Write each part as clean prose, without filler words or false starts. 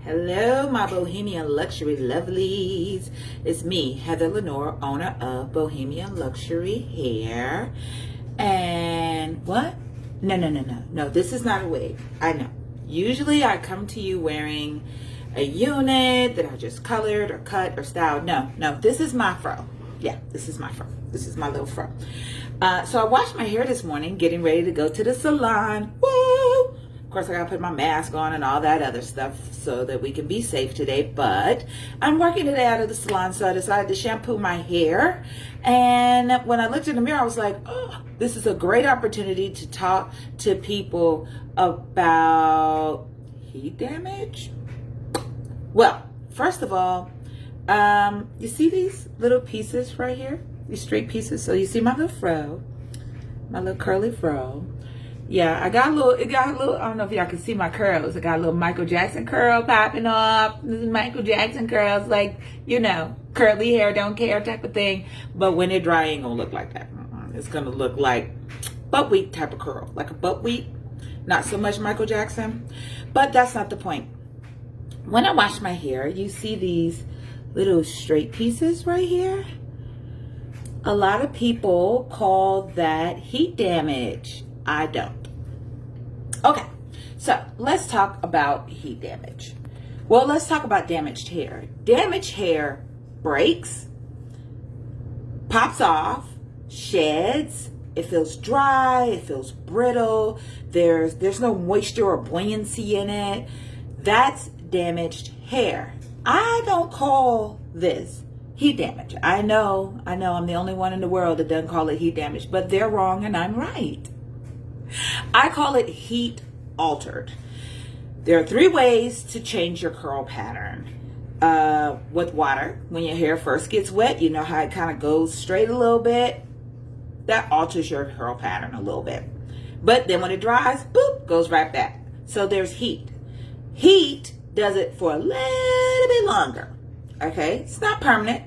Hello, my Bohemian Luxury lovelies. It's me, Heather Lenore, owner of Bohemian Luxury Hair. And what? No, this is not a wig. I know. Usually I come to you wearing a unit that I just colored or cut or styled. No, this is my fro. Yeah, this is my fro. This is my little fro. So I washed my hair this morning, getting ready to go to the salon. Woo! Of course, I gotta put my mask on and all that other stuff so that we can be safe today. But I'm working today out of the salon, so I decided to shampoo my hair. And when I looked in the mirror, I was like, oh, this is a great opportunity to talk to people about heat damage. Well, first of all, you see these little pieces right here? These straight pieces. So you see my little fro, my little curly fro. Yeah, it got a little, I don't know if y'all can see my curls. I got a little Michael Jackson curl popping off. This is Michael Jackson curls, like, you know, curly hair, don't care type of thing. But when it dry, it ain't gonna look like that. It's gonna look like buckwheat type of curl, like a buckwheat. Not so much Michael Jackson, but that's not the point. When I wash my hair, you see these little straight pieces right here. A lot of people call that heat damage. I don't. Okay, so let's talk about heat damage. Well, let's talk about damaged hair. Damaged hair breaks, pops off, sheds. It feels dry. It feels brittle. There's no moisture or buoyancy in it. That's damaged hair. I don't call this heat damage. I know I'm the only one in the world that doesn't call it heat damage, but they're wrong and I'm right. I call it heat altered. There are 3 ways to change your curl pattern. With water, when your hair first gets wet, you know how it kind of goes straight a little bit. That alters your curl pattern a little bit. But then when it dries, boop, goes right back. So there's heat. Heat does it for a little bit longer. Okay, it's not permanent.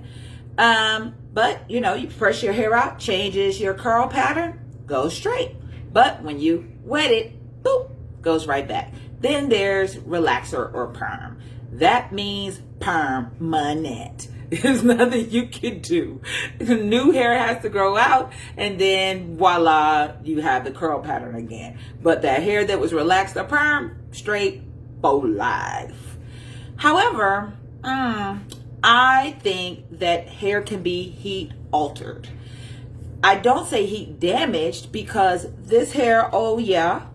But you know, you press your hair out, changes your curl pattern, goes straight. But when you wet it, boop, goes right back. Then there's relaxer or perm. That means permanent. There's nothing you can do. New hair has to grow out, and then voila, you have the curl pattern again. But that hair that was relaxed or perm, straight for life. However, I think that hair can be heat altered. I don't say heat damaged because this hair, oh yeah,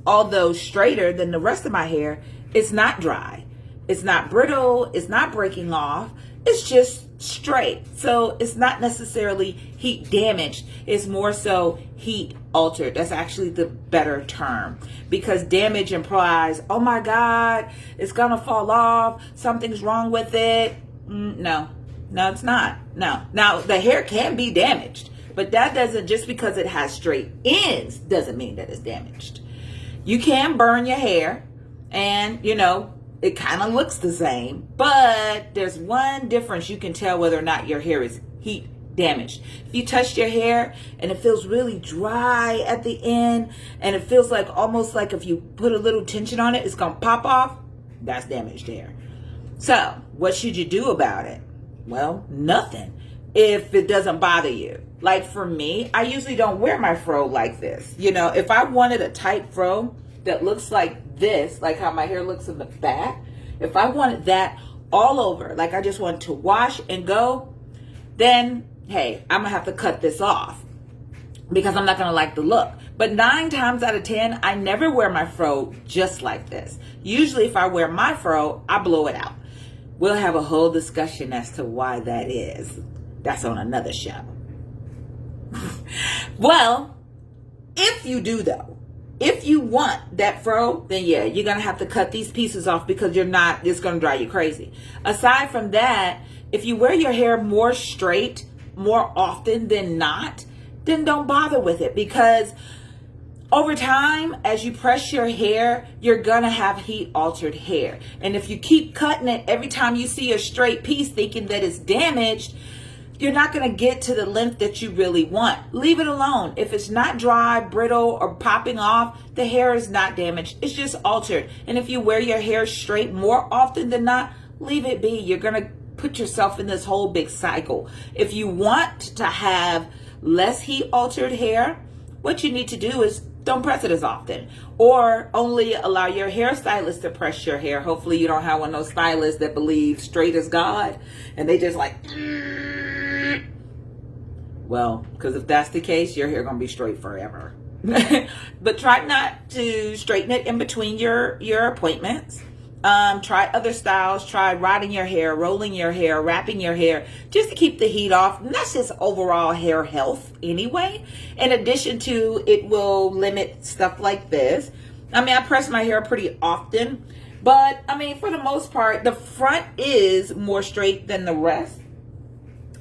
although straighter than the rest of my hair, it's not dry. It's not brittle. It's not breaking off. It's just straight. So it's not necessarily heat damaged. It's more so heat altered. That's actually the better term, because damage implies, oh my God, it's going to fall off. Something's wrong with it. No, it's not. No. Now, the hair can be damaged. But that doesn't, just because it has straight ends, doesn't mean that it's damaged. You can burn your hair and, you know, it kind of looks the same. But there's one difference you can tell whether or not your hair is heat damaged. If you touch your hair and it feels really dry at the end and it feels like almost like if you put a little tension on it, it's going to pop off, that's damaged hair. So what should you do about it? Well, nothing if it doesn't bother you. Like for me, I usually don't wear my fro like this. You know, if I wanted a tight fro that looks like this, like how my hair looks in the back, if I wanted that all over, like I just want to wash and go, then, hey, I'm going to have to cut this off because I'm not going to like the look. But 9 times out of 10, I never wear my fro just like this. Usually if I wear my fro, I blow it out. We'll have a whole discussion as to why that is. That's on another show. Well, if you do though, if you want that fro, then yeah, you're going to have to cut these pieces off because it's going to drive you crazy. Aside from that, if you wear your hair more straight more often than not, then don't bother with it, because over time, as you press your hair, you're going to have heat altered hair. And if you keep cutting it every time you see a straight piece thinking that it's damaged, you're not going to get to the length that you really want. Leave it alone. If it's not dry, brittle, or popping off, the hair is not damaged. It's just altered. And if you wear your hair straight more often than not, leave it be. You're going to put yourself in this whole big cycle. If you want to have less heat altered hair, what you need to do is don't press it as often, or only allow your hairstylist to press your hair. Hopefully you don't have one of those stylists that believe straight as God and they just like, well, because if that's the case, your hair gonna be straight forever. But try not to straighten it in between your appointments. Try other styles. Try rodding your hair, rolling your hair, wrapping your hair, just to keep the heat off. And that's just overall hair health anyway. In addition to, it will limit stuff like this. I mean, I press my hair pretty often, but I mean, for the most part, the front is more straight than the rest.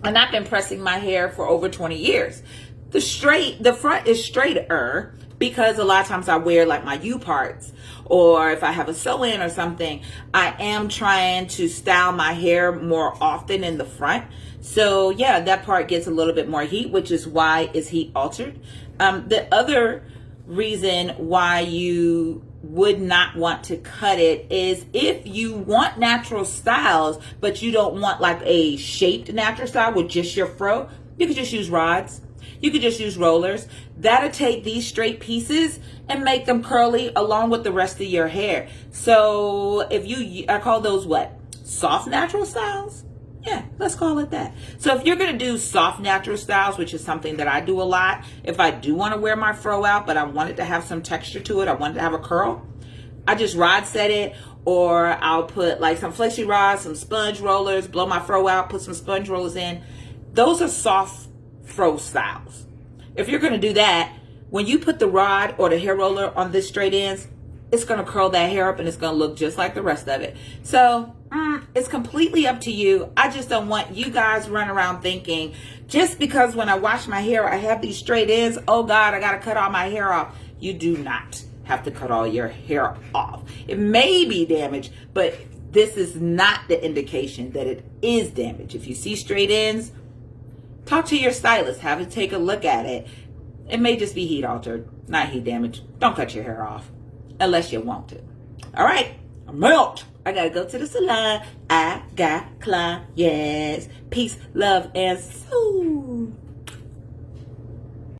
And I've been pressing my hair for over 20 years. The front is straighter because a lot of times I wear like my U parts, or if I have a sew-in or something, I am trying to style my hair more often in the front. So yeah, that part gets a little bit more heat, which is why it's heat altered. The other reason why you would not want to cut it is if you want natural styles, but you don't want like a shaped natural style with just your fro, you could just use rods. You could just use rollers. That'll take these straight pieces and make them curly along with the rest of your hair. So if I call those what? Soft natural styles? Yeah, let's call it that. So if you're going to do soft natural styles, which is something that I do a lot, if I do want to wear my fro out, but I want it to have some texture to it, I want it to have a curl, I just rod set it, or I'll put like some flexi rods, some sponge rollers, blow my fro out, put some sponge rollers in. Those are soft fro styles. If you're going to do that, when you put the rod or the hair roller on this straight ends, it's going to curl that hair up and it's going to look just like the rest of it. So it's completely up to you. I just don't want you guys running around thinking just because when I wash my hair I have these straight ends, oh God, I got to cut all my hair off. You do not have to cut all your hair off. It may be damaged, but this is not the indication that it is damaged. If you see straight ends, talk to your stylist. Have it take a look at it. It may just be heat altered, not heat damage. Don't cut your hair off unless you want to. All right, I'm out. I got to go to the salon. I got clients. Peace, love, and soul.